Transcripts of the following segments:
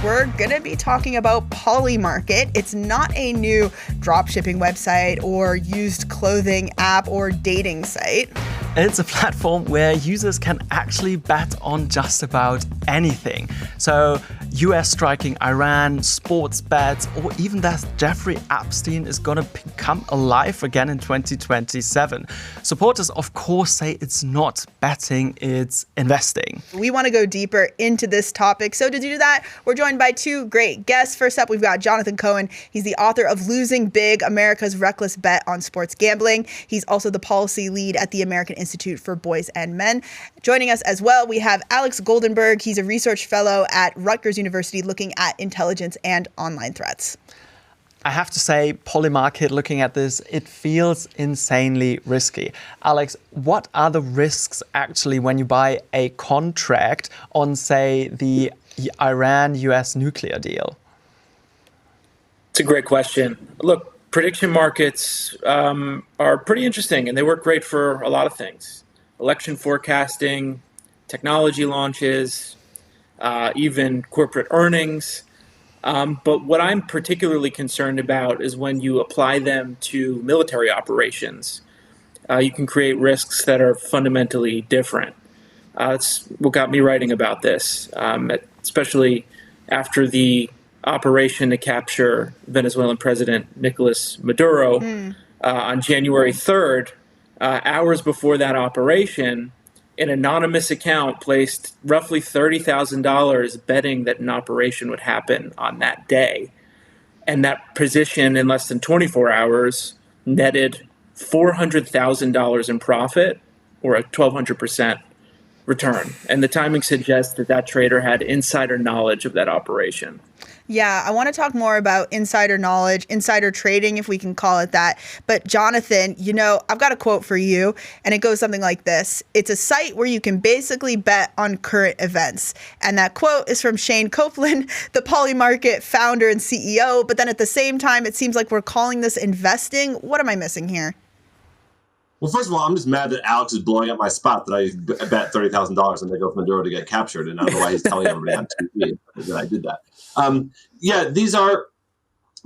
we're going to be talking about Polymarket. It's not a new dropshipping website or used clothing app or dating site. It's a platform where users can actually bet on just about anything. So US striking Iran, sports bets, or even that Jeffrey Epstein is going to become alive again in 2027. Supporters, of course, say it's not betting, it's investing. We want to go deeper into this topic. So to do that, we're joined by two great guests. First up, we've got Jonathan Cohen. He's the author of Losing Big, America's Reckless Bet on Sports Gambling. He's also the policy lead at the American Institute for Boys and Men. Joining us as well, we have Alex Goldenberg. He's a research fellow at Rutgers University looking at intelligence and online threats. I have to say, Polymarket, looking at this, it feels insanely risky. Alex, what are the risks actually when you buy a contract on, say, the Iran-US nuclear deal? It's a great question. Look, prediction markets are pretty interesting, and they work great for a lot of things. Election forecasting, technology launches, even corporate earnings. But what I'm particularly concerned about is when you apply them to military operations, you can create risks that are fundamentally different. It's what got me writing about this, especially after the operation to capture Venezuelan President Nicolas Maduro on January 3rd. Hours before that operation, an anonymous account placed roughly $30,000 betting that an operation would happen on that day. And that position in less than 24 hours netted $400,000 in profit, or a 1,200% return. And the timing suggests that that trader had insider knowledge of that operation. Yeah, I want to talk more about insider knowledge, insider trading, if we can call it that. But Jonathan, I've got a quote for you, and it goes something like this. It's a site where you can basically bet on current events. And that quote is from Shane Copeland, the Polymarket founder and CEO. But then at the same time, it seems like we're calling this investing. What am I missing here? Well, first of all, I'm just mad that Alex is blowing up my spot that I bet $30,000 and they go from Maduro to get captured. And I don't know why he's telling everybody on TV that I did that. These are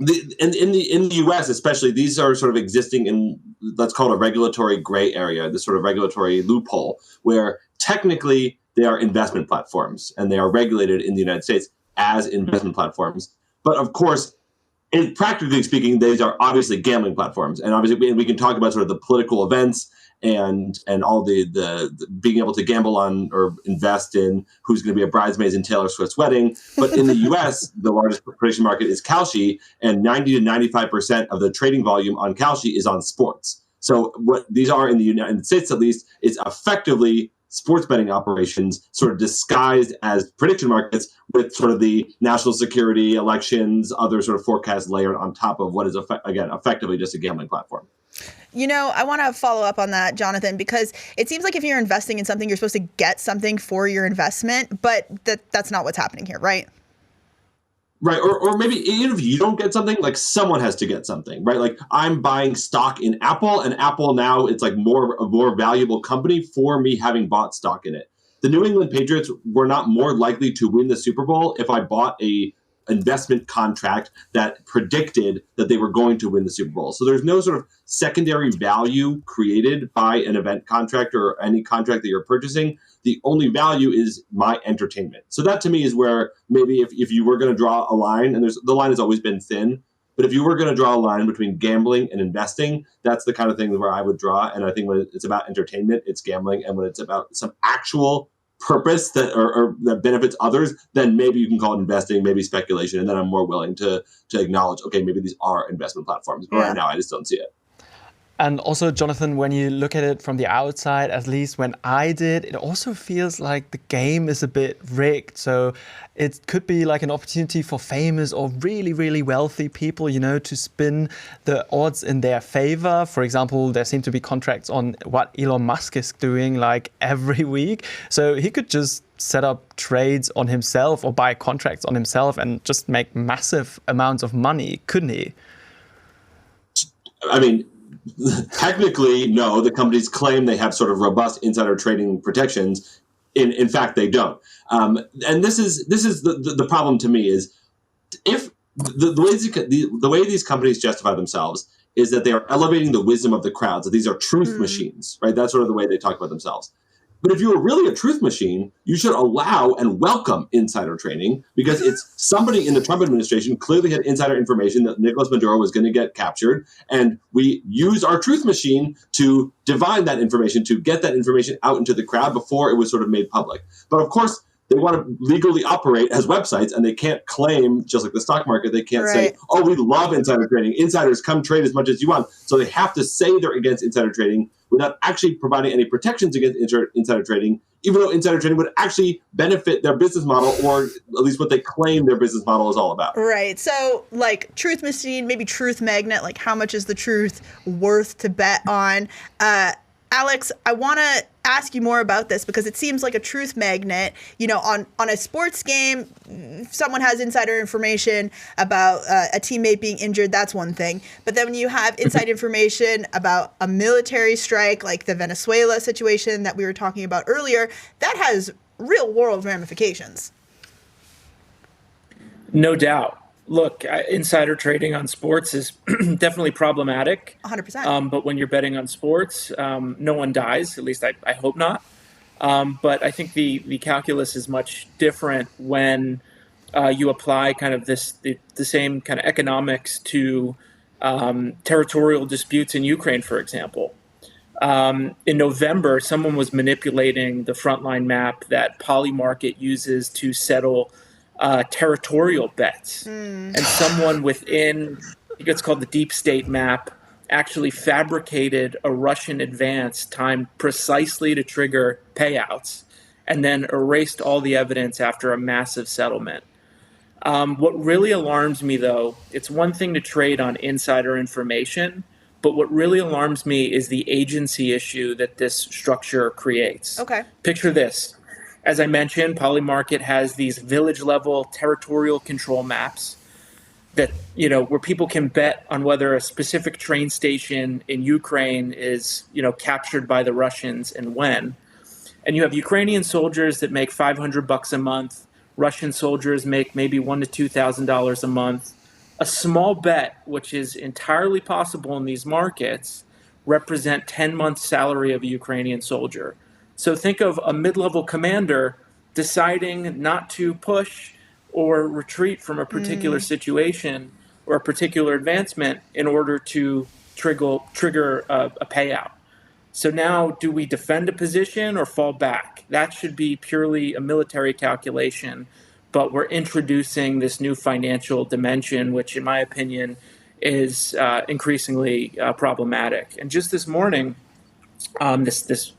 in the U.S. especially. These are sort of existing in, let's call it, a regulatory gray area, this sort of regulatory loophole where technically they are investment platforms and they are regulated in the United States as investment platforms. But of course, and practically speaking, these are obviously gambling platforms, and obviously we can talk about sort of the political events and all the being able to gamble on or invest in who's going to be a bridesmaid in Taylor Swift's wedding. But in the U.S., the largest prediction market is Kalshi, and 90 to 95% of the trading volume on Kalshi is on sports. So what these are in the United States, at least, is effectively sports betting operations sort of disguised as prediction markets with sort of the national security, elections, other sort of forecasts layered on top of what is, effectively just a gambling platform. I want to follow up on that, Jonathan, because it seems like if you're investing in something, you're supposed to get something for your investment, but that's not what's happening here, right? Right. Or maybe even if you don't get something, like someone has to get something, right? Like I'm buying stock in Apple, and Apple now it's like a more valuable company for me having bought stock in it. The New England Patriots were not more likely to win the Super Bowl if I bought a investment contract that predicted that they were going to win the Super Bowl. So there's no sort of secondary value created by an event contract or any contract that you're purchasing. The only value is my entertainment. So that to me is where maybe if you were going to draw a line, and the line has always been thin, but if you were going to draw a line between gambling and investing, that's the kind of thing where I would draw. And I think when it's about entertainment, it's gambling. And when it's about some actual purpose that or that benefits others, then maybe you can call it investing, maybe speculation. And then I'm more willing to acknowledge, okay, maybe these are investment platforms. But right now, I just don't see it. And also, Jonathan, when you look at it from the outside, at least when I did, it also feels like the game is a bit rigged. So it could be like an opportunity for famous or really, really wealthy people, to spin the odds in their favor. For example, there seem to be contracts on what Elon Musk is doing like every week. So he could just set up trades on himself or buy contracts on himself and just make massive amounts of money, couldn't he? I mean, technically, no. The companies claim they have sort of robust insider trading protections. In fact, they don't. And this is the problem to me is if the way these companies justify themselves is that they are elevating the wisdom of the crowds, that these are truth machines, right? That's sort of the way they talk about themselves. But if you were really a truth machine, you should allow and welcome insider trading, because it's somebody in the Trump administration clearly had insider information that Nicolas Maduro was going to get captured. And we use our truth machine to divine that information, to get that information out into the crowd before it was sort of made public. But of course, they want to legally operate as websites, and they can't claim, just like the stock market, they can't say, oh, we love insider trading. Insiders, come trade as much as you want. So they have to say they're against insider trading without actually providing any protections against insider trading, even though insider trading would actually benefit their business model, or at least what they claim their business model is all about. Right. So like truth machine, maybe truth magnet, like how much is the truth worth to bet on? Alex, I want to ask you more about this because it seems like a truth magnet. You know, on a sports game, if someone has insider information about a teammate being injured, that's one thing. But then when you have inside information about a military strike, like the Venezuela situation that we were talking about earlier, that has real world ramifications. No doubt. Look, insider trading on sports is definitely problematic. 100%. But when you're betting on sports, no one dies. At least I hope not. But I think the calculus is much different when you apply kind of the same kind of economics to territorial disputes in Ukraine, for example. In November, someone was manipulating the frontline map that Polymarket uses to settle territorial bets. And someone within, I think it's called the deep state map, actually fabricated a Russian advance timed precisely to trigger payouts and then erased all the evidence after a massive settlement. What really alarms me, though, it's one thing to trade on insider information, but what really alarms me is the agency issue that this structure creates. Okay. Picture this. As I mentioned, Polymarket has these village-level territorial control maps that, you know, where people can bet on whether a specific train station in Ukraine is, you know, captured by the Russians and when. And you have Ukrainian soldiers that make $500 a month. Russian soldiers make maybe $1,000 to $2,000 a month. A small bet, which is entirely possible in these markets, represent 10 months' salary of a Ukrainian soldier. So think of a mid-level commander deciding not to push or retreat from a particular situation or a particular advancement in order to trigger a payout. So now, do we defend a position or fall back? That should be purely a military calculation, but we're introducing this new financial dimension, which in my opinion is increasingly problematic. And just this morning, this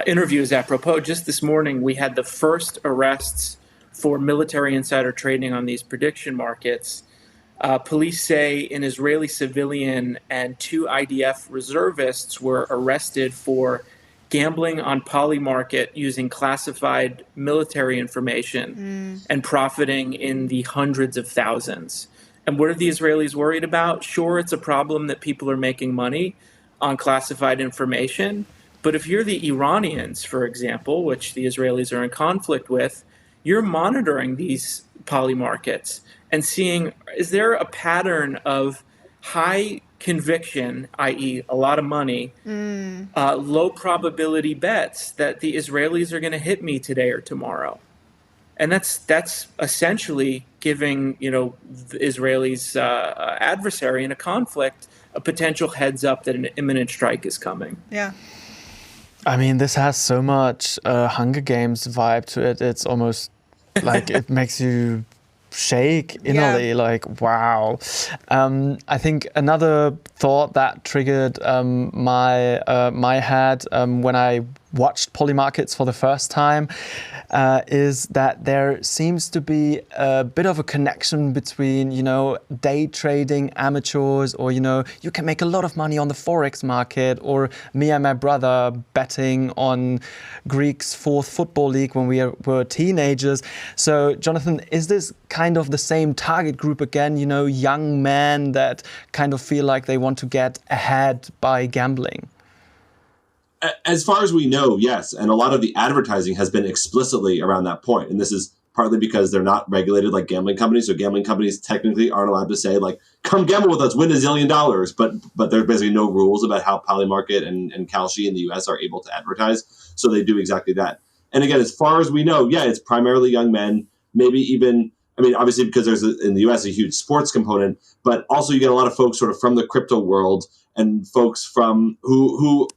interview is apropos. Just this morning, we had the first arrests for military insider trading on these prediction markets. Police say an Israeli civilian and 2 IDF reservists were arrested for gambling on Polymarket using classified military information and profiting in the hundreds of thousands. And what are the Israelis worried about? Sure, it's a problem that people are making money on classified information. But if you're the Iranians, for example, which the Israelis are in conflict with, you're monitoring these Polymarkets and seeing, is there a pattern of high conviction, i.e. a lot of money, low probability bets that the Israelis are going to hit me today or tomorrow? And that's essentially giving, you know, the Israelis' adversary in a conflict a potential heads up that an imminent strike is coming. Yeah. I mean, this has so much Hunger Games vibe to it. It's almost like it makes you shake innerly, like, wow. I think another thought that triggered my head when I watched Polymarkets for the first time is that there seems to be a bit of a connection between, you know, day trading amateurs, or, you know, you can make a lot of money on the Forex market, or me and my brother betting on Greek's 4th football league when we were teenagers. So, Jonathan, is this kind of the same target group again, you know, young men that kind of feel like they want to get ahead by gambling? As far as we know, yes. And a lot of the advertising has been explicitly around that point. And this is partly because they're not regulated like gambling companies. So gambling companies technically aren't allowed to say, like, come gamble with us, win $1 zillion. But there's basically no rules about how Polymarket and Kalshi in the US are able to advertise. So they do exactly that. And again, as far as we know, yeah, it's primarily young men, maybe even, I mean, obviously because there's in the US a huge sports component, but also you get a lot of folks sort of from the crypto world and folks from who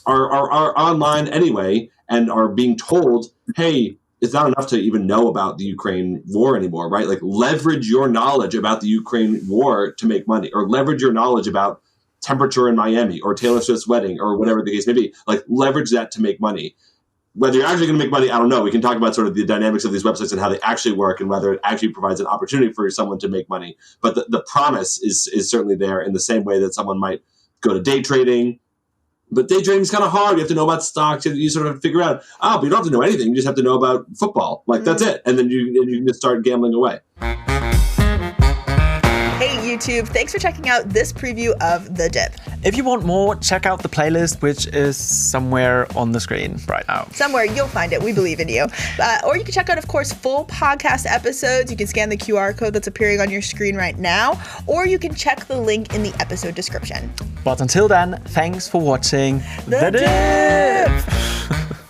are online anyway and are being told, hey, it's not enough to even know about the Ukraine war anymore, right? Like, leverage your knowledge about the Ukraine war to make money, or leverage your knowledge about temperature in Miami or Taylor Swift's wedding or whatever the case may be. Like, leverage that to make money. Whether you're actually going to make money, I don't know. We can talk about sort of the dynamics of these websites and how they actually work and whether it actually provides an opportunity for someone to make money. But the promise is certainly there, in the same way that someone might go to day trading. But day trading is kind of hard. You have to know about stocks. You sort of figure out, but you don't have to know anything. You just have to know about football. Like, that's it. And then you can just start gambling away. Hey, YouTube, thanks for checking out this preview of The Dip. If you want more, check out the playlist, which is somewhere on the screen right now. Somewhere, you'll find it. We believe in you. Or you can check out, of course, full podcast episodes. You can scan the QR code that's appearing on your screen right now, or you can check the link in the episode description. But until then, thanks for watching The Dip.